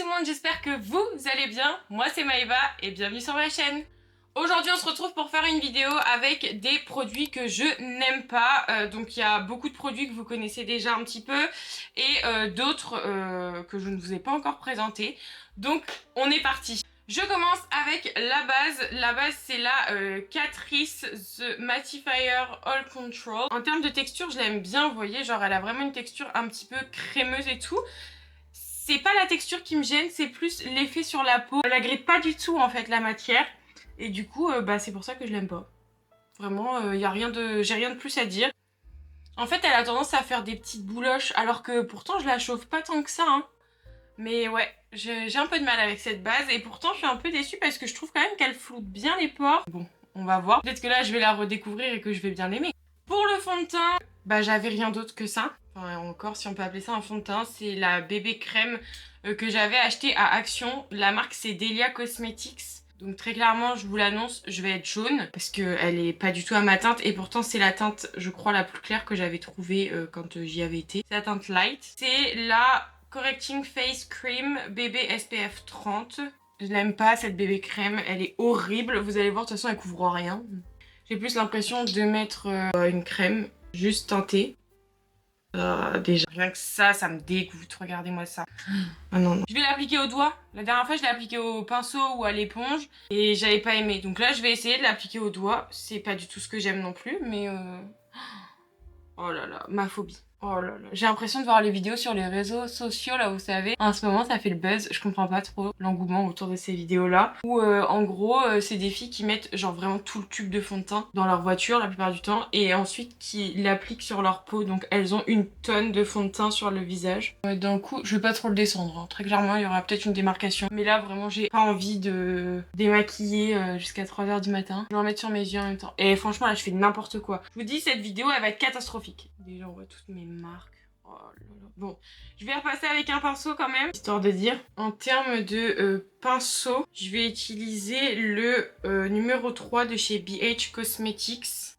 tout le monde, j'espère que vous allez bien. Moi c'est Maëva et bienvenue sur ma chaîne. Aujourd'hui on se retrouve pour faire une vidéo avec des produits que je n'aime pas. Donc il y a beaucoup de produits que vous connaissez déjà un petit peu et d'autres que je ne vous ai pas encore présentés. Donc on est parti. Je commence avec la base. La base c'est la Catrice The Mattifier All Control. En termes de texture je l'aime bien, vous voyez, genre elle a vraiment une texture un petit peu crémeuse et tout. C'est pas la texture qui me gêne, c'est plus l'effet sur la peau. Elle agrée pas du tout en fait la matière. Et du coup, c'est pour ça que je l'aime pas. Vraiment, j'ai rien de plus à dire. En fait, elle a tendance à faire des petites bouloches, alors que pourtant je la chauffe pas tant que ça. Hein. Mais ouais, j'ai un peu de mal avec cette base. Et pourtant, je suis un peu déçue parce que je trouve quand même qu'elle floute bien les pores. Bon, on va voir. Peut-être que là, je vais la redécouvrir et que je vais bien l'aimer. Pour le fond de teint, j'avais rien d'autre que ça. Enfin, encore, si on peut appeler ça un fond de teint, c'est la bébé crème que j'avais acheté à Action. La marque, c'est Delia Cosmetics. Donc très clairement, je vous l'annonce, je vais être jaune parce qu'elle est pas du tout à ma teinte et pourtant c'est la teinte, je crois, la plus claire que j'avais trouvée quand j'y avais été. C'est la teinte light. C'est la Correcting Face Cream bébé SPF 30. Je n'aime pas cette bébé crème, elle est horrible. Vous allez voir, de toute façon, elle couvre rien. J'ai plus l'impression de mettre une crème juste teintée. Déjà, rien que ça me dégoûte. Regardez-moi ça. Ah non, non. Je vais l'appliquer au doigt. La dernière fois, je l'ai appliqué au pinceau ou à l'éponge et j'avais pas aimé. Donc là, je vais essayer de l'appliquer au doigt. C'est pas du tout ce que j'aime non plus, mais oh là là, ma phobie. Oh là là, j'ai l'impression de voir les vidéos sur les réseaux sociaux là, vous savez. En ce moment, ça fait le buzz. Je comprends pas trop l'engouement autour de ces vidéos là. Où en gros, c'est des filles qui mettent genre vraiment tout le tube de fond de teint dans leur voiture la plupart du temps et ensuite qui l'appliquent sur leur peau. Donc elles ont une tonne de fond de teint sur le visage. D'un coup, je vais pas trop le descendre. Hein. Très clairement, il y aura peut-être une démarcation. Mais là, vraiment, j'ai pas envie de démaquiller jusqu'à 3h du matin. Je vais en mettre sur mes yeux en même temps. Et franchement, là, je fais n'importe quoi. Je vous dis, cette vidéo, elle va être catastrophique. Déjà, on voit toutes mes marques. Oh là là. Bon, je vais repasser avec un pinceau quand même, histoire de dire. En termes de pinceau, je vais utiliser le numéro 3 de chez BH Cosmetics.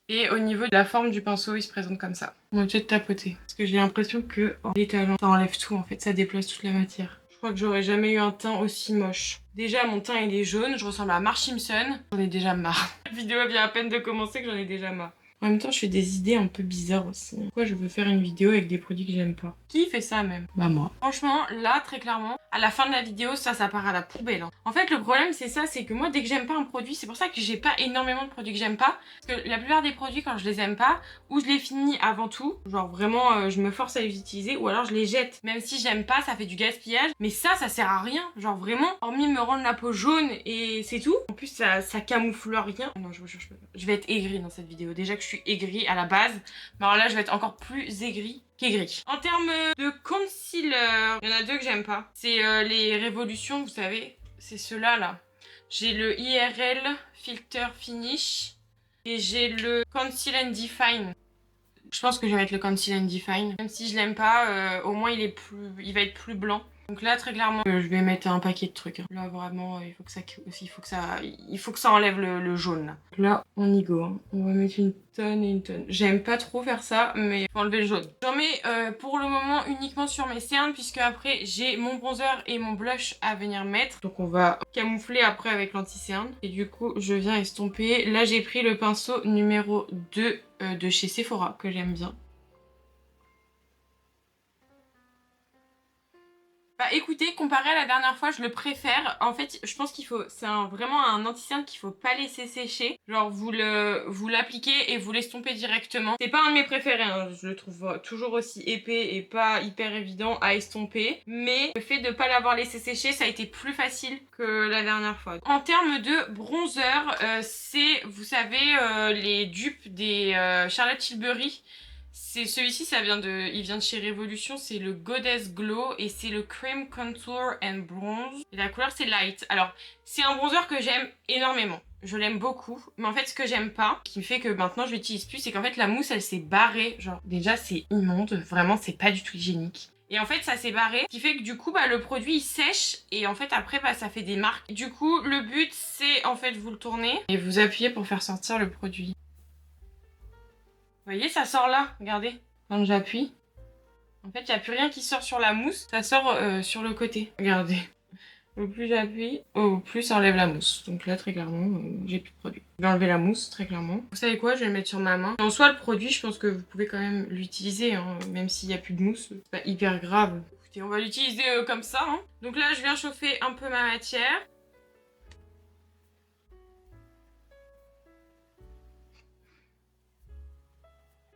Et au niveau de la forme du pinceau, il se présente comme ça. On va peut-être tapoter. Parce que j'ai l'impression que l'étalon, ça enlève tout en fait, ça déplace toute la matière. Je crois que j'aurais jamais eu un teint aussi moche. Déjà, mon teint il est jaune, je ressemble à Marge Simpson. J'en ai déjà marre. La vidéo vient à peine de commencer que j'en ai déjà marre. En même temps, je fais des idées un peu bizarres aussi. Pourquoi je veux faire une vidéo avec des produits que j'aime pas? Qui fait ça même? Bah moi. Franchement, là, très clairement, à la fin de la vidéo, ça part à la poubelle. Hein. En fait, le problème, c'est ça, c'est que moi, dès que j'aime pas un produit, c'est pour ça que j'ai pas énormément de produits que j'aime pas. Parce que la plupart des produits, quand je les aime pas, ou je les finis avant tout, genre vraiment, je me force à les utiliser, ou alors je les jette. Même si j'aime pas, ça fait du gaspillage. Mais ça sert à rien. Genre vraiment, hormis me rendre la peau jaune et c'est tout. En plus, ça camoufle rien. Non, je vais être aigrie dans cette vidéo. Déjà que je suis aigrie à la base, mais alors là, je vais être encore plus aigrie qu'aigrie. En termes de concealer, il y en a deux que j'aime pas. C'est les Révolutions, vous savez. C'est ceux-là, là. J'ai le IRL Filter Finish et j'ai le Conceal and Define. Je pense que je vais mettre le Conceal and Define. Même si je l'aime pas, au moins il va être plus blanc. Donc là, très clairement, je vais mettre un paquet de trucs. Hein. Là, vraiment, il faut que ça enlève le jaune. Là, on y go. Hein. On va mettre une tonne et une tonne. J'aime pas trop faire ça, mais faut enlever le jaune. J'en mets pour le moment uniquement sur mes cernes, puisque après, j'ai mon bronzer et mon blush à venir mettre. Donc on va camoufler après avec l'anti-cerne. Et du coup, je viens estomper. Là, j'ai pris le pinceau numéro 2 de chez Sephora, que j'aime bien. Bah écoutez, comparé à la dernière fois, je le préfère. En fait, je pense qu'il faut... C'est vraiment un anti-cerne qu'il faut pas laisser sécher. Genre, vous l'appliquez et vous l'estompez directement. C'est pas un de mes préférés, hein. Je le trouve toujours aussi épais et pas hyper évident à estomper. Mais le fait de pas l'avoir laissé sécher, ça a été plus facile que la dernière fois. En termes de bronzer, c'est, vous savez, les dupes des Charlotte Tilbury. C'est celui-ci, il vient de chez Révolution, c'est le Goddess Glow et c'est le Cream Contour and Bronze. Et la couleur c'est Light. Alors, c'est un bronzer que j'aime énormément. Je l'aime beaucoup, mais en fait ce que j'aime pas, qui fait que maintenant je l'utilise plus, c'est qu'en fait la mousse elle s'est barrée. Genre déjà c'est immonde, vraiment c'est pas du tout hygiénique. Et en fait ça s'est barré, ce qui fait que du coup le produit il sèche et en fait après ça fait des marques. Du coup le but c'est en fait vous le tournez et vous appuyez pour faire sortir le produit. Vous voyez, ça sort là, regardez, quand j'appuie. En fait, il n'y a plus rien qui sort sur la mousse, ça sort sur le côté. Regardez. Au plus j'appuie, au plus ça enlève la mousse. Donc là, très clairement, j'ai plus de produit. Je vais enlever la mousse, très clairement. Vous savez quoi, je vais le mettre sur ma main. En soi, le produit, je pense que vous pouvez quand même l'utiliser, hein, même s'il n'y a plus de mousse. C'est pas hyper grave. Écoutez, on va l'utiliser comme ça. Hein. Donc là, je viens chauffer un peu ma matière.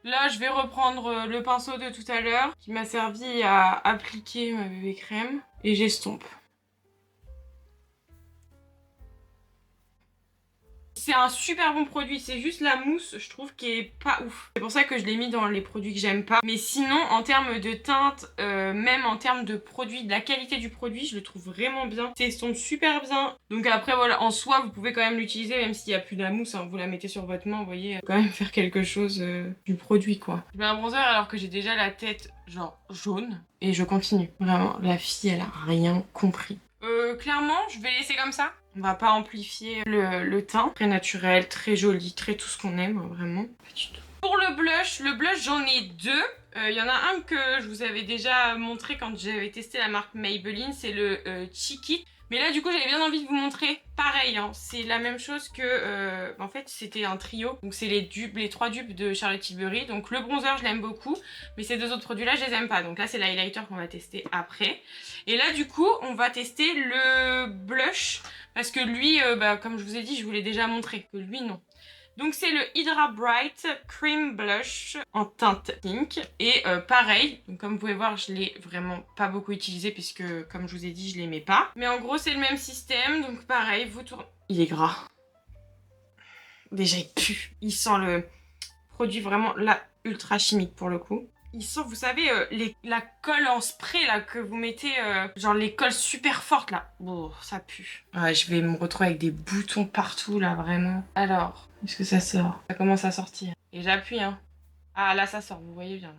Là, je vais reprendre le pinceau de tout à l'heure qui m'a servi à appliquer ma bébé crème et j'estompe. C'est un super bon produit, c'est juste la mousse, je trouve, qui est pas ouf. C'est pour ça que je l'ai mis dans les produits que j'aime pas. Mais sinon, en termes de teinte, même en termes de produit, de la qualité du produit, je le trouve vraiment bien. Ça estompe super bien. Donc après, voilà, en soi, vous pouvez quand même l'utiliser, même s'il n'y a plus de la mousse. Hein, vous la mettez sur votre main, vous voyez, quand même faire quelque chose du produit, quoi. Je mets un bronzer alors que j'ai déjà la tête, genre, jaune. Et je continue. Vraiment, la fille, elle a rien compris. Clairement, je vais laisser comme ça. On va pas amplifier le teint. Très naturel, très joli, très tout ce qu'on aime, vraiment. Pour le blush j'en ai deux. Il y en a un que je vous avais déjà montré quand j'avais testé la marque Maybelline, c'est le Cheeky. Mais là du coup j'avais bien envie de vous montrer pareil, hein. C'est la même chose que, en fait c'était un trio. Donc c'est les trois dupes de Charlotte Tilbury. Donc le bronzer je l'aime beaucoup, mais ces deux autres produits là je les aime pas. Donc là c'est l'highlighter qu'on va tester après. Et là du coup on va tester le blush. Parce que lui, comme je vous ai dit, je vous l'ai déjà montré, que lui non. Donc c'est le Hydra Bright Cream Blush en teinte pink. Et pareil, donc comme vous pouvez voir, je l'ai vraiment pas beaucoup utilisé puisque comme je vous ai dit, je l'aimais pas. Mais en gros c'est le même système, donc pareil, vous tournez... Il est gras. Déjà il pue. Il sent le produit vraiment là, ultra chimique pour le coup. Il sent, vous savez, la colle en spray là que vous mettez, genre les colles super fortes là. Oh, ça pue. Ouais, je vais me retrouver avec des boutons partout là, vraiment. Alors, est-ce que ça sort? Ça commence à sortir. Et j'appuie, hein. Ah, là ça sort, vous voyez bien.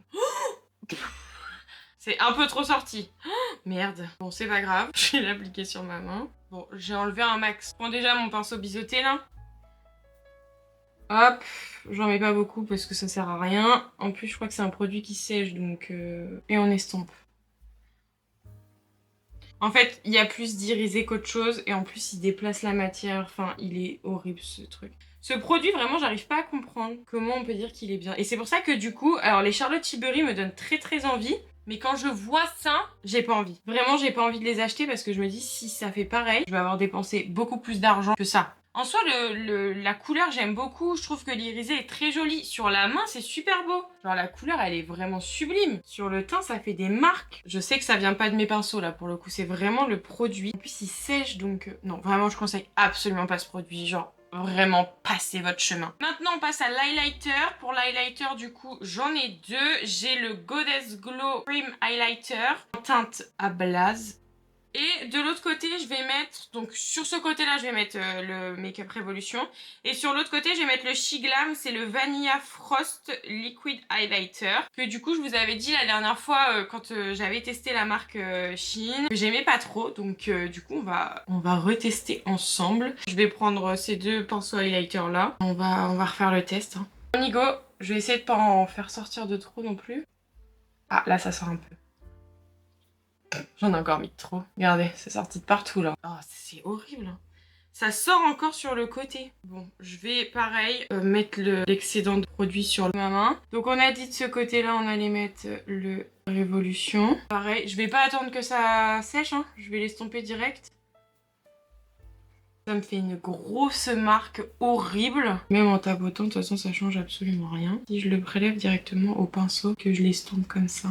C'est un peu trop sorti. Merde. Bon, c'est pas grave. Je vais l'appliquer sur ma main. Bon, j'ai enlevé un max. Je prends déjà mon pinceau biseauté là. Hop, j'en mets pas beaucoup parce que ça sert à rien. En plus, je crois que c'est un produit qui sèche, donc... Et on estompe. En fait, il y a plus d'irisé qu'autre chose, et en plus, il déplace la matière. Enfin, il est horrible, ce truc. Ce produit, vraiment, j'arrive pas à comprendre comment on peut dire qu'il est bien. Et c'est pour ça que, du coup, alors les Charlotte Tilbury me donnent très très envie. Mais quand je vois ça, j'ai pas envie. Vraiment, j'ai pas envie de les acheter parce que je me dis, si ça fait pareil, je vais avoir dépensé beaucoup plus d'argent que ça. En soi, la couleur, j'aime beaucoup. Je trouve que l'irisé est très joli. Sur la main, c'est super beau. Genre, la couleur, elle est vraiment sublime. Sur le teint, ça fait des marques. Je sais que ça vient pas de mes pinceaux, là, pour le coup. C'est vraiment le produit. En plus, il sèche, donc... non, vraiment, je conseille absolument pas ce produit. Genre, vraiment, passez votre chemin. Maintenant, on passe à l'highlighter. Pour l'highlighter, du coup, j'en ai deux. J'ai le Goddess Glow Cream Highlighter en teinte à Blaze. Et de l'autre côté, je vais mettre, donc sur ce côté-là, je vais mettre le Makeup Revolution. Et sur l'autre côté, je vais mettre le She Glam, c'est le Vanilla Frost Liquid Highlighter. Que du coup, je vous avais dit la dernière fois, quand j'avais testé la marque Shein, que j'aimais pas trop. Donc du coup, on va retester ensemble. Je vais prendre ces deux pinceaux highlighter là. On va refaire le test. Hein. On y go. Je vais essayer de pas en faire sortir de trop non plus. Ah, là, ça sort un peu. J'en ai encore mis trop. Regardez, c'est sorti de partout là. Oh, c'est horrible. Ça sort encore sur le côté. Bon, je vais pareil mettre l'excédent de produit sur ma main. Donc on a dit de ce côté-là, on allait mettre le Révolution. Pareil, je vais pas attendre que ça sèche, hein. Je vais l'estomper direct. Ça me fait une grosse marque horrible. Même en tapotant, de toute façon, ça change absolument rien. Si je le prélève directement au pinceau, que je l'estompe comme ça.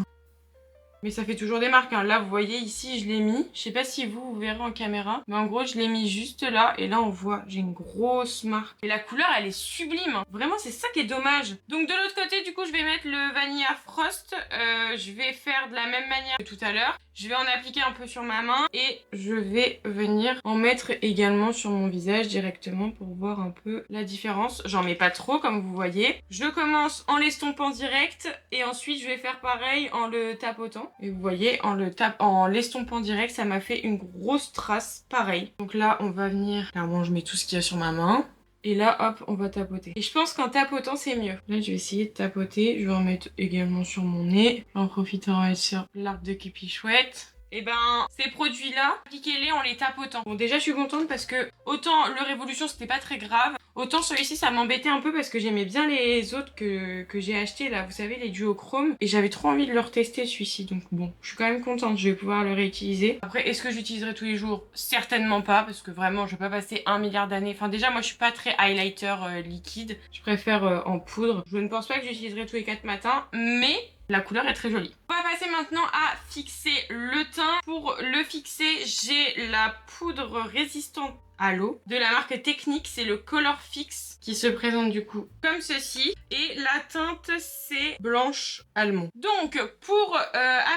Mais ça fait toujours des marques, hein. Là vous voyez ici je l'ai mis, je sais pas si vous verrez en caméra, mais en gros je l'ai mis juste là et là on voit j'ai une grosse marque. Et la couleur elle est sublime, hein. Vraiment c'est ça qui est dommage. Donc de l'autre côté du coup je vais mettre le Vanilla Frost, je vais faire de la même manière que tout à l'heure. Je vais en appliquer un peu sur ma main et je vais venir en mettre également sur mon visage directement pour voir un peu la différence. J'en mets pas trop comme vous voyez. Je commence en l'estompant direct et ensuite je vais faire pareil en le tapotant. Et vous voyez, en l'estompant direct, ça m'a fait une grosse trace pareil. Donc là, on va venir... Clairement, je mets tout ce qu'il y a sur ma main. Et là, hop, on va tapoter. Et je pense qu'en tapotant, c'est mieux. Là, je vais essayer de tapoter. Je vais en mettre également sur mon nez. J'en profite en mettre sur l'arbre de Képi Chouette. Et ben, ces produits-là, appliquez-les en les tapotant. Bon, déjà, je suis contente parce que autant le Révolution, c'était pas très grave. Autant celui-ci, ça m'embêtait un peu parce que j'aimais bien les autres que j'ai achetés là. Vous savez, les duochrome. Et j'avais trop envie de le retester, celui-ci. Donc bon, je suis quand même contente. Je vais pouvoir le réutiliser. Après, est-ce que j'utiliserai tous les jours? Certainement pas. Parce que vraiment, je vais pas passer 1 milliard d'années. Enfin, déjà, moi, je suis pas très highlighter liquide. Je préfère en poudre. Je ne pense pas que j'utiliserai tous les 4 matins. Mais la couleur est très jolie. On va passer maintenant à fixer le teint. Pour le fixer, j'ai la poudre résistante à l'eau de la marque Technique. C'est le Color Fix qui se présente du coup comme ceci. Et la teinte, c'est blanche almond. Donc, pour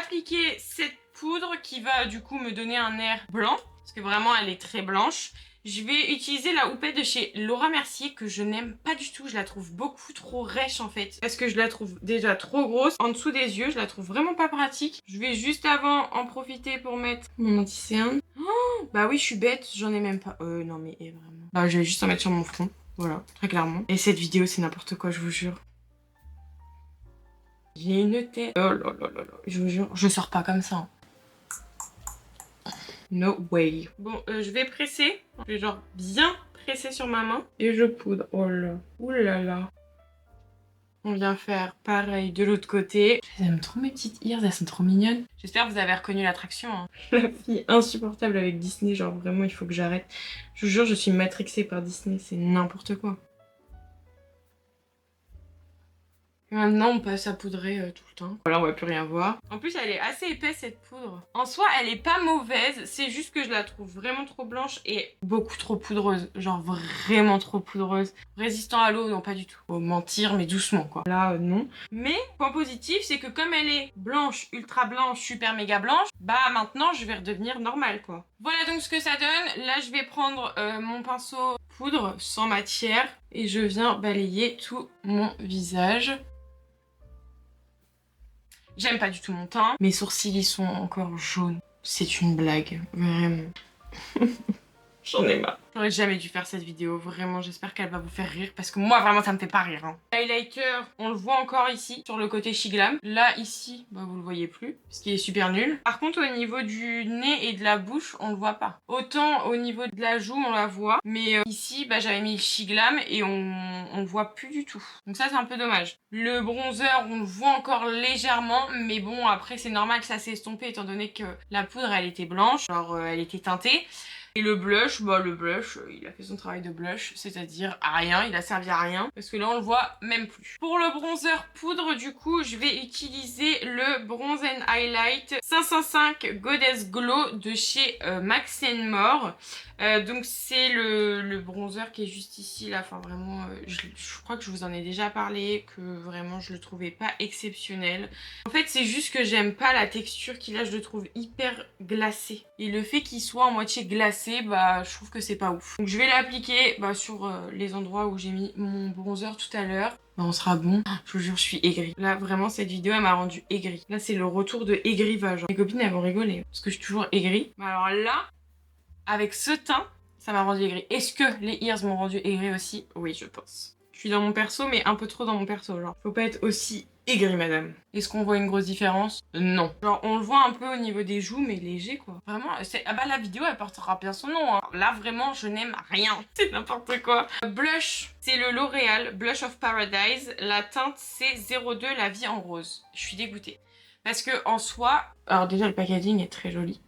appliquer cette poudre qui va du coup me donner un air blanc, parce que vraiment elle est très blanche, je vais utiliser la houppette de chez Laura Mercier que je n'aime pas du tout. Je la trouve beaucoup trop rêche en fait. Parce que je la trouve déjà trop grosse. En dessous des yeux, je la trouve vraiment pas pratique. Je vais juste avant en profiter pour mettre mon anti-cerne. Oh, bah oui, je suis bête. J'en ai même pas. Non mais vraiment. Bah je vais juste en mettre sur mon front. Voilà, très clairement. Et cette vidéo, c'est n'importe quoi, je vous jure. J'ai une tête. Oh là là là là. Je vous jure, je sors pas comme ça. Hein. No way. Bon, je vais presser. Je vais genre bien presser sur ma main. Et je poudre. Oh là. Ouh là là. On vient faire pareil de l'autre côté. J'aime trop mes petites ears, elles sont trop mignonnes. J'espère que vous avez reconnu l'attraction. Hein. La fille insupportable avec Disney, genre vraiment il faut que j'arrête. Je vous jure, je suis matrixée par Disney, c'est n'importe quoi. Et maintenant, on passe à poudrer tout le temps. Voilà, on va plus rien voir. En plus, elle est assez épaisse, cette poudre. En soi, elle est pas mauvaise. C'est juste que je la trouve vraiment trop blanche et beaucoup trop poudreuse. Genre vraiment trop poudreuse. Résistant à l'eau, non, pas du tout. Faut mentir, mais doucement, quoi. Là, non. Mais, point positif, c'est que comme elle est blanche, ultra blanche, super méga blanche, bah maintenant, je vais redevenir normale, quoi. Voilà donc ce que ça donne. Là, je vais prendre mon pinceau poudre sans matière et je viens balayer tout mon visage. J'aime pas du tout mon teint. Mes sourcils, ils sont encore jaunes. C'est une blague, vraiment. J'en ai marre. J'aurais jamais dû faire cette vidéo, vraiment, j'espère qu'elle va vous faire rire, parce que moi, vraiment, ça me fait pas rire. Hein. Highlighter, on le voit encore ici, sur le côté Shiglam. Là, ici, bah, vous le voyez plus, ce qui est super nul. Par contre, au niveau du nez et de la bouche, on le voit pas. Autant au niveau de la joue, on la voit, mais ici, bah, j'avais mis le Shiglam et on le voit plus du tout. Donc ça, c'est un peu dommage. Le bronzer, on le voit encore légèrement, mais bon, après, c'est normal que ça s'est estompé, étant donné que la poudre, elle était blanche, genre, elle était teintée. Et le blush, bah le blush, il a fait son travail de blush, c'est-à-dire à rien, il a servi à rien, parce que là on le voit même plus. Pour le bronzer poudre, du coup, je vais utiliser le Bronze and Highlight 505 Goddess Glow de chez Max & More. Donc c'est le bronzer qui est juste ici, là, enfin vraiment, je crois que je vous en ai déjà parlé, que vraiment je le trouvais pas exceptionnel. En fait, c'est juste que j'aime pas la texture qu'il a, je le trouve hyper glacé. Et le fait qu'il soit en moitié glacé, bah je trouve que c'est pas ouf. Donc je vais l'appliquer sur les endroits où j'ai mis mon bronzer tout à l'heure. Bah, on sera bon. Je vous jure, je suis aigrie. Là, vraiment, cette vidéo, elle m'a rendue aigrie. Là, c'est le retour de aigrivage. Mes copines, elles vont rigoler, parce que je suis toujours aigrie. Mais alors là, avec ce teint, ça m'a rendu aigrie. Est-ce que les ears m'ont rendu aigrie aussi? Oui, je pense. Je suis dans mon perso, mais un peu trop dans mon perso, genre. Faut pas être aussi aigrie, madame. Est-ce qu'on voit une grosse différence? Non. Genre, on le voit un peu au niveau des joues, mais léger, quoi. Vraiment, ah bah, la vidéo, elle portera bien son nom, hein. Là, vraiment, je n'aime rien. C'est n'importe quoi. Blush, c'est le L'Oréal Blush of Paradise. La teinte, c'est 02 La Vie en Rose. Je suis dégoûtée. Parce que, en soi... Alors, déjà, le packaging est très joli.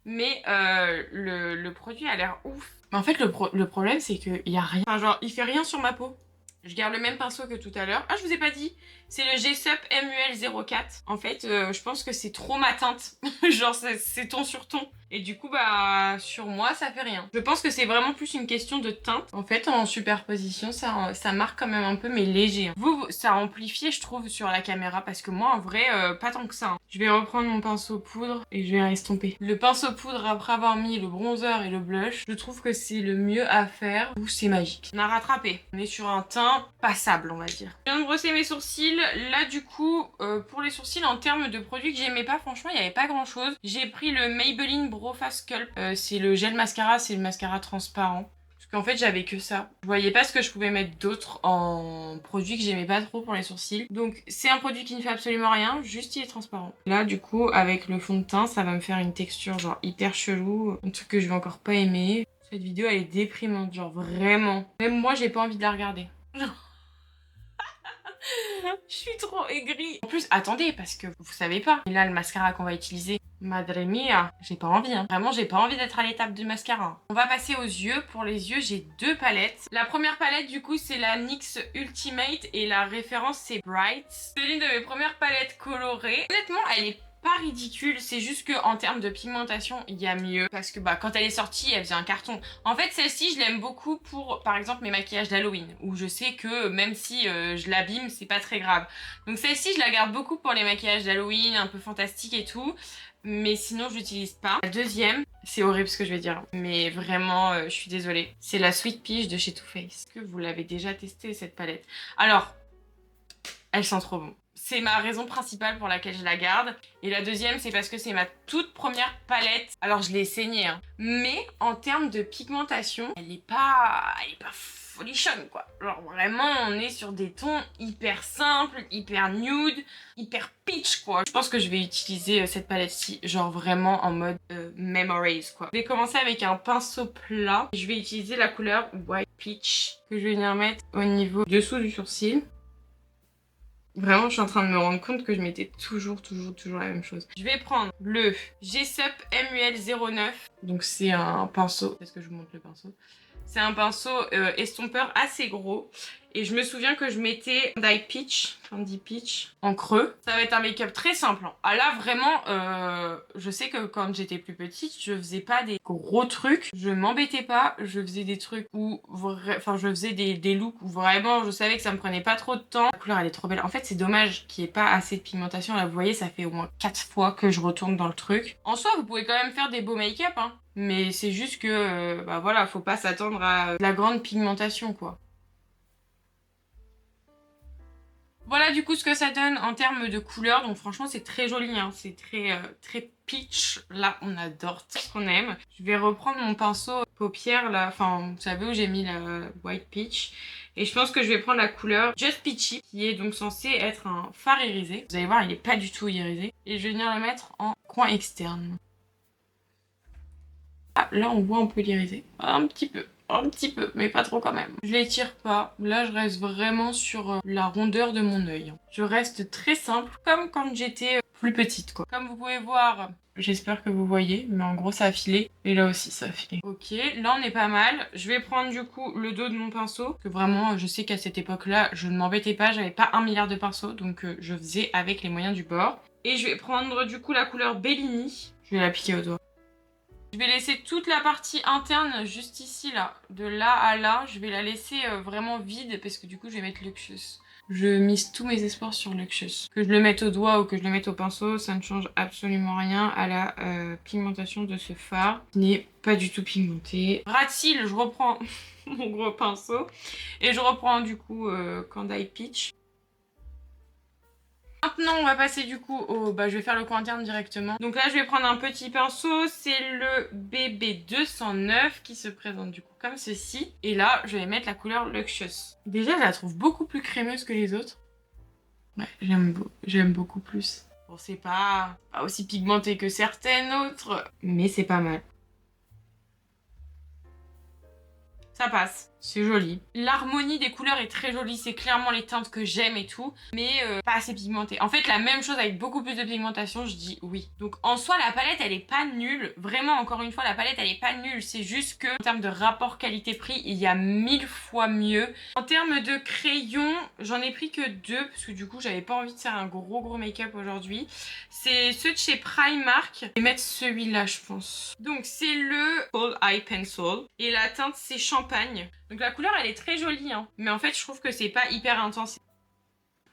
Mais le produit a l'air ouf. Mais en fait, le problème, c'est qu'il y a rien. Enfin, genre, il fait rien sur ma peau. Je garde le même pinceau que tout à l'heure. Ah, je vous ai pas dit. C'est le G-Sup MUL04. En fait, je pense que c'est trop ma teinte. Genre, c'est ton sur ton. Et du coup, bah, sur moi, ça fait rien. Je pense que c'est vraiment plus une question de teinte. En fait, en superposition, ça marque quand même un peu, mais léger. Vous, ça amplifie, je trouve, sur la caméra. Parce que moi, en vrai, pas tant que ça. Hein. Je vais reprendre mon pinceau poudre et je vais estomper. Le pinceau poudre, après avoir mis le bronzer et le blush, je trouve que c'est le mieux à faire. Ou c'est magique. On a rattrapé. On est sur un teint passable, on va dire. Je viens de brosser mes sourcils. Là, du coup, pour les sourcils, en termes de produits que j'aimais pas, franchement, il n'y avait pas grand-chose. J'ai pris le Maybelline Brow Fast Sculpt. C'est le gel mascara, c'est le mascara transparent. Parce qu'en fait j'avais que ça. Je voyais pas ce que je pouvais mettre d'autre en produit que j'aimais pas trop pour les sourcils. Donc c'est un produit qui ne fait absolument rien, juste il est transparent. Là du coup avec le fond de teint ça va me faire une texture genre hyper chelou, un truc que je vais encore pas aimer. Cette vidéo elle est déprimante, genre vraiment. Même moi j'ai pas envie de la regarder. Je suis trop aigrie. En plus, attendez, parce que vous savez pas. Et là, le mascara qu'on va utiliser, Madre mia, j'ai pas envie. Hein. Vraiment, j'ai pas envie d'être à l'étape du mascara. On va passer aux yeux. Pour les yeux, j'ai deux palettes. La première palette, du coup, c'est la NYX Ultimate et la référence, c'est Bright. C'est l'une de mes premières palettes colorées. Honnêtement, elle est pas ridicule, c'est juste que en termes de pigmentation il y a mieux parce que bah quand elle est sortie elle faisait un carton. En fait celle-ci je l'aime beaucoup pour par exemple mes maquillages d'Halloween où je sais que même si je l'abîme c'est pas très grave. Donc celle-ci je la garde beaucoup pour les maquillages d'Halloween un peu fantastiques et tout, mais sinon je l'utilise pas. La deuxième, c'est horrible ce que je vais dire mais vraiment je suis désolée, c'est la Sweet Peach de chez Too Faced. Est-ce que vous l'avez déjà testé cette palette? Alors elle sent trop bon. C'est ma raison principale pour laquelle je la garde. Et la deuxième, c'est parce que c'est ma toute première palette. Alors, je l'ai saignée, hein. Mais en termes de pigmentation, elle est pas folichonne, quoi. Genre, vraiment, on est sur des tons hyper simples, hyper nude, hyper peach, quoi. Je pense que je vais utiliser cette palette-ci, genre vraiment en mode memories, quoi. Je vais commencer avec un pinceau plat. Je vais utiliser la couleur White Peach, que je vais venir mettre au niveau dessous du sourcil. Vraiment, je suis en train de me rendre compte que je mettais toujours la même chose. Je vais prendre le G-Sup MUL09. Donc c'est un pinceau. Est-ce que je vous montre le pinceau? C'est un pinceau estompeur assez gros. Et je me souviens que je mettais Candy Peach en creux. Ça va être un make-up très simple. Ah là, vraiment, je sais que quand j'étais plus petite, je faisais pas des gros trucs. Je m'embêtais pas. Je faisais des trucs où... Enfin, je faisais des looks où vraiment, je savais que ça me prenait pas trop de temps. La couleur, elle est trop belle. En fait, c'est dommage qu'il n'y ait pas assez de pigmentation. Là, vous voyez, ça fait au moins 4 fois que je retourne dans le truc. En soi, vous pouvez quand même faire des beaux make-up, hein. Mais c'est juste que, bah voilà, faut pas s'attendre à la grande pigmentation, quoi. Voilà du coup ce que ça donne en termes de couleur. Donc franchement c'est très joli, hein. C'est très peach. Là on adore tout ce qu'on aime. Je vais reprendre mon pinceau paupière là, enfin vous savez où j'ai mis la White Peach. Et je pense que je vais prendre la couleur Just Peachy qui est donc censé être un fard irisé. Vous allez voir il n'est pas du tout irisé. Et je vais venir le mettre en coin externe. Ah là on voit un peu l'iriser. Un petit peu, mais pas trop quand même. Je l'étire pas. Là, je reste vraiment sur la rondeur de mon œil. Je reste très simple, comme quand j'étais plus petite, quoi. Comme vous pouvez voir, j'espère que vous voyez, mais en gros, ça a filé. Et là aussi, ça a filé. Ok, là, on est pas mal. Je vais prendre, du coup, le dos de mon pinceau. Que vraiment, je sais qu'à cette époque-là, je ne m'embêtais pas. J'avais pas 1 milliard de pinceaux, donc je faisais avec les moyens du bord. Et je vais prendre, du coup, la couleur Bellini. Je vais l'appliquer au doigt. Je vais laisser toute la partie interne juste ici là, de là à là, je vais la laisser vraiment vide parce que du coup je vais mettre Luxus. Je mise tous mes espoirs sur Luxus. Que je le mette au doigt ou que je le mette au pinceau, ça ne change absolument rien à la pigmentation de ce fard qui n'est pas du tout pigmenté. Ras de cils, je reprends mon gros pinceau et je reprends du coup Candy Peach. Maintenant, on va passer du coup au... Bah, je vais faire le coin interne directement. Donc là, je vais prendre un petit pinceau. C'est le BB209 qui se présente du coup comme ceci. Et là, je vais mettre la couleur Luxus. Déjà, je la trouve beaucoup plus crémeuse que les autres. Ouais, j'aime beaucoup plus. Bon, c'est pas aussi pigmenté que certaines autres, mais c'est pas mal. Ça passe. C'est joli. L'harmonie des couleurs est très jolie, c'est clairement les teintes que j'aime et tout, mais pas assez pigmentée. En fait, la même chose avec beaucoup plus de pigmentation, je dis oui. Donc en soi, la palette, elle est pas nulle. Vraiment, encore une fois, la palette, elle est pas nulle. C'est juste que en termes de rapport qualité-prix, il y a 1000 fois mieux. En termes de crayons, j'en ai pris que 2, parce que du coup, j'avais pas envie de faire un gros make-up aujourd'hui. C'est ceux de chez Primark. Je vais mettre celui-là, je pense. Donc c'est le All Eye Pencil. Et la teinte, c'est Champagne. Donc la couleur elle est très jolie hein. Mais en fait je trouve que c'est pas hyper intense.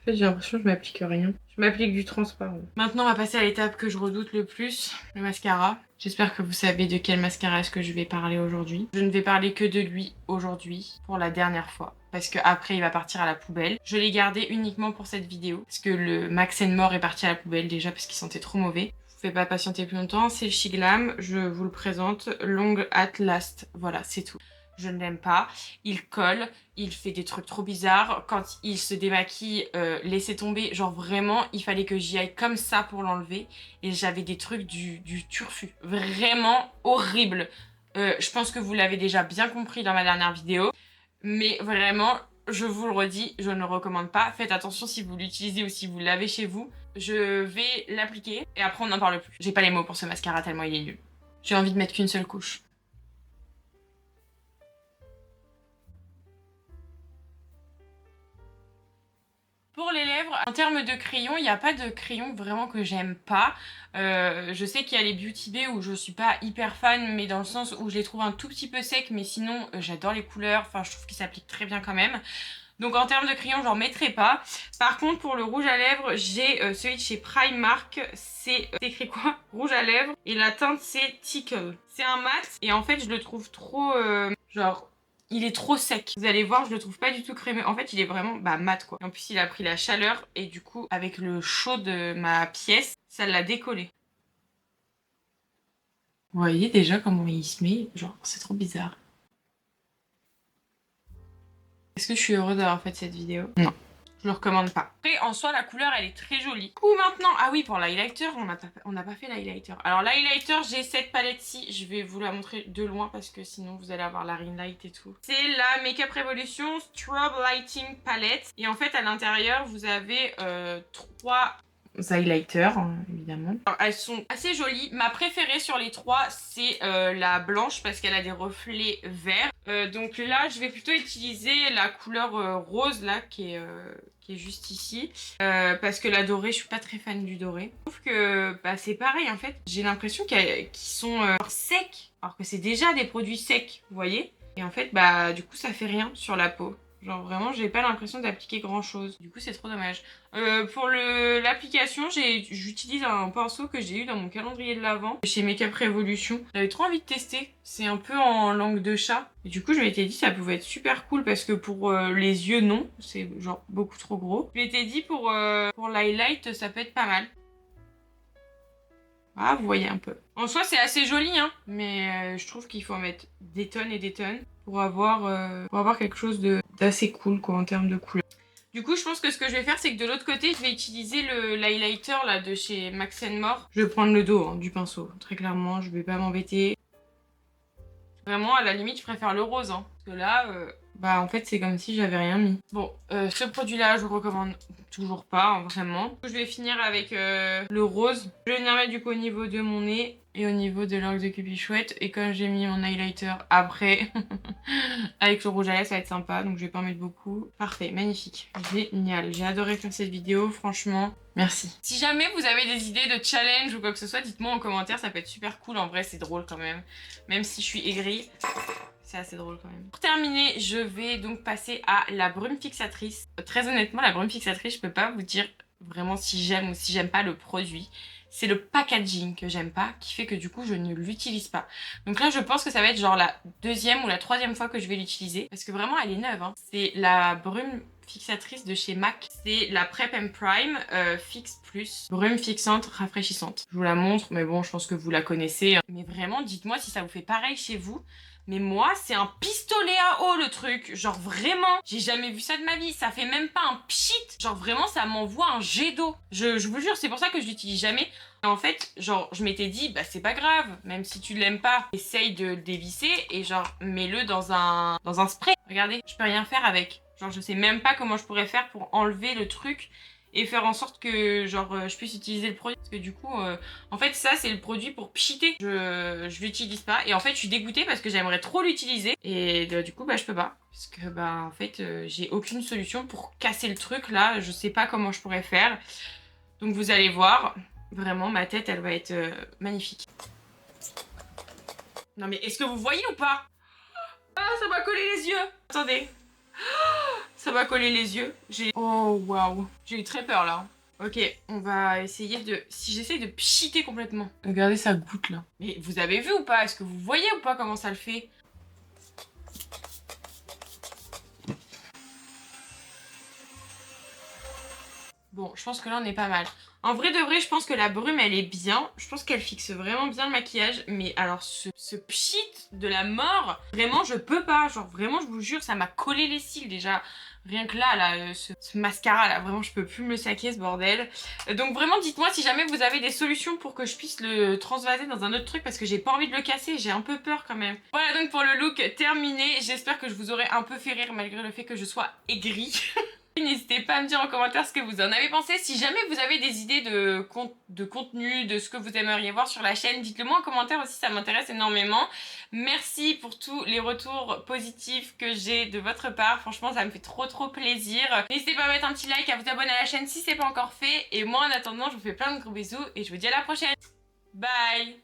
En fait j'ai l'impression que je m'applique rien. Je m'applique du transparent. Maintenant on va passer à l'étape que je redoute le plus, le mascara. J'espère que vous savez de quel mascara est-ce que je vais parler aujourd'hui. Je ne vais parler que de lui aujourd'hui pour la dernière fois. Parce qu'après il va partir à la poubelle. Je l'ai gardé uniquement pour cette vidéo. Parce que le Max More est parti à la poubelle déjà parce qu'il sentait trop mauvais. Je vous fais pas patienter plus longtemps, c'est le Shiglam. Je vous le présente. Long at Last. Voilà, c'est tout. je ne l'aime pas. Il colle, il fait des trucs trop bizarres. Quand il se démaquille, laissez tomber. Genre vraiment, il fallait que j'y aille comme ça pour l'enlever. Et j'avais des trucs du turfu. Vraiment horrible. Je pense que vous l'avez déjà bien compris dans ma dernière vidéo. Mais vraiment, je vous le redis, je ne le recommande pas. Faites attention si vous l'utilisez ou si vous l'avez chez vous. Je vais l'appliquer et après on n'en parle plus. J'ai pas les mots pour ce mascara tellement il est nul. J'ai envie de mettre qu'une seule couche. Pour les lèvres, en termes de crayon, il n'y a pas de crayon vraiment que j'aime pas. Je sais qu'il y a les Beauty Bay où je suis pas hyper fan, mais dans le sens où je les trouve un tout petit peu secs, mais sinon j'adore les couleurs, enfin je trouve qu'ils s'appliquent très bien quand même. Donc en termes de crayon, j'en mettrai pas. Par contre, pour le rouge à lèvres, j'ai celui de chez Primark. C'est écrit quoi? Rouge à lèvres. Et la teinte, c'est Tickle. C'est un mat. Et en fait, je le trouve trop... genre... Il est trop sec. Vous allez voir, je le trouve pas du tout crémeux. En fait, il est vraiment mat quoi. En plus, il a pris la chaleur et du coup, avec le chaud de ma pièce, ça l'a décollé. Vous voyez déjà comment il se met? Genre, c'est trop bizarre. Est-ce que je suis heureuse d'avoir fait cette vidéo? Non. Je le recommande pas. Après, en soi, la couleur, elle est très jolie. Ou maintenant, ah oui, pour l'highlighter, on n'a pas fait l'highlighter. Alors, l'highlighter, j'ai cette palette-ci. Je vais vous la montrer de loin parce que sinon, vous allez avoir la ring light et tout. C'est la Makeup Revolution Strobe Lighting Palette. Et en fait, à l'intérieur, vous avez 3 highlighters, hein, évidemment. Alors, elles sont assez jolies. Ma préférée sur les 3, c'est la blanche parce qu'elle a des reflets verts. Donc là, je vais plutôt utiliser la couleur rose là qui est juste ici. Parce que la dorée, je suis pas très fan du doré. Je trouve que c'est pareil en fait. J'ai l'impression qu'ils sont secs. Alors que c'est déjà des produits secs, vous voyez. Et en fait, du coup, ça fait rien sur la peau. Genre vraiment, j'ai pas l'impression d'appliquer grand chose. Du coup, c'est trop dommage. Pour l'application, j'utilise un pinceau que j'ai eu dans mon calendrier de l'Avent chez Makeup Revolution. J'avais trop envie de tester. C'est un peu en langue de chat. Et du coup, je m'étais dit ça pouvait être super cool parce que pour les yeux, non. C'est genre beaucoup trop gros. Je m'étais dit pour l'highlight, ça peut être pas mal. Ah, vous voyez un peu. En soi, c'est assez joli, hein. Mais je trouve qu'il faut en mettre des tonnes et des tonnes pour avoir quelque chose d'assez cool, quoi, en termes de couleur. Du coup, je pense que ce que je vais faire, c'est que de l'autre côté, je vais utiliser l'highlighter, là, de chez Max More. Je vais prendre le dos, hein, du pinceau. Très clairement, je vais pas m'embêter. Vraiment, à la limite, je préfère le rose, hein. Parce que là, en fait, c'est comme si j'avais rien mis. Bon, ce produit-là, je vous recommande toujours pas, hein, vraiment. Je vais finir avec le rose. Je vais venir mettre du coup au niveau de mon nez et au niveau de l'angle de Cupichouette. Et comme j'ai mis mon highlighter après, avec le rouge à lèvres, ça va être sympa. Donc je vais pas en mettre beaucoup. Parfait, magnifique. Génial. J'ai adoré faire cette vidéo, franchement. Merci. Si jamais vous avez des idées de challenge ou quoi que ce soit, dites-moi en commentaire, ça peut être super cool. En vrai, c'est drôle quand même. Même si je suis aigrie. C'est assez drôle quand même. Pour terminer, je vais donc passer à la brume fixatrice. Très honnêtement, la brume fixatrice, je peux pas vous dire vraiment si j'aime ou si j'aime pas le produit. C'est le packaging que j'aime pas, qui fait que du coup je ne l'utilise pas. Donc là je pense que ça va être genre la deuxième ou la troisième fois que je vais l'utiliser. Parce que vraiment elle est neuve, hein. C'est la brume fixatrice de chez MAC. C'est la Prep and Prime Fix Plus. Brume fixante, rafraîchissante. Je vous la montre, mais bon je pense que vous la connaissez, hein. Mais vraiment, dites-moi si ça vous fait pareil chez vous. Mais moi, c'est un pistolet à eau le truc. Genre vraiment, j'ai jamais vu ça de ma vie. Ça fait même pas un pchit. Genre vraiment, ça m'envoie un jet d'eau. Je vous jure, c'est pour ça que je l'utilise jamais. Et en fait, genre, je m'étais dit, c'est pas grave. Même si tu l'aimes pas, essaye de le dévisser et genre, mets-le dans un spray. Regardez, je peux rien faire avec. Genre, je sais même pas comment je pourrais faire pour enlever le truc et faire en sorte que genre je puisse utiliser le produit parce que du coup en fait ça c'est le produit pour pchiter. Je l'utilise pas et en fait je suis dégoûtée parce que j'aimerais trop l'utiliser et du coup je peux pas parce que en fait j'ai aucune solution pour casser le truc là, je sais pas comment je pourrais faire. Donc vous allez voir, vraiment ma tête elle va être magnifique. Non mais est-ce que vous voyez ou pas? Ah ça m'a collé les yeux. Attendez. Ça m'a collé les yeux. Oh waouh. J'ai eu très peur là. Ok, on va essayer de... Si j'essaye de pchiter complètement. Regardez ça goutte là. Mais vous avez vu ou pas? Est-ce que vous voyez ou pas comment ça le fait? Bon, je pense que là on est pas mal. En vrai de vrai, je pense que la brume, elle est bien. Je pense qu'elle fixe vraiment bien le maquillage. Mais alors, ce pchit de la mort, vraiment, je peux pas. Genre, vraiment, je vous jure, ça m'a collé les cils déjà. Rien que là, ce mascara là, vraiment je peux plus me le saquer ce bordel. Donc vraiment dites-moi si jamais vous avez des solutions pour que je puisse le transvaser dans un autre truc parce que j'ai pas envie de le casser, j'ai un peu peur quand même. Voilà donc pour le look terminé, j'espère que je vous aurai un peu fait rire malgré le fait que je sois aigrie. N'hésitez pas à me dire en commentaire ce que vous en avez pensé. Si jamais vous avez des idées de contenu, de ce que vous aimeriez voir sur la chaîne, dites-le moi en commentaire aussi, ça m'intéresse énormément. Merci pour tous les retours positifs que j'ai de votre part. Franchement, ça me fait trop plaisir. N'hésitez pas à mettre un petit like, à vous abonner à la chaîne si c'est pas encore fait. Et moi, en attendant, je vous fais plein de gros bisous et je vous dis à la prochaine. Bye!